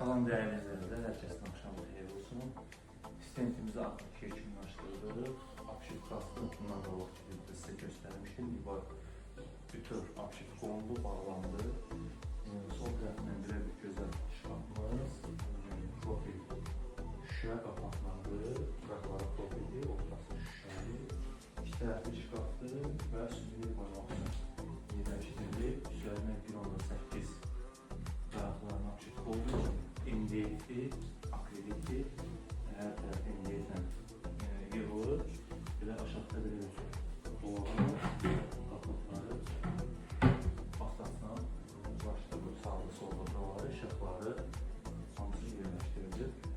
Salam değerli izləyicilər, hər kəsin axşamı xeyir olsun. Stentimizi 62 yekunlaşdırdıq. Apşik qastı bundan da vaxt sizə göstərmişdim. Bütöv apşik qondu, bağlandı. Sol tərəfindən bir gözəl şkafımız, profil şüşə qapaqları, qıraqları profili, ortası şüşəli, iki tərəfli şkafdır və sütünü qoymaq üçün yerləşdirilib. Üzərinə 1.8 qıraqlarına apşik oldu. MDF, akriliti, hər tərəf MDF-lə yığılır. Belə aşağıda belə dolabı, qapaqları, basasına, başda bu sağlı solda daları, işıqları hamısı yerləşdirilir.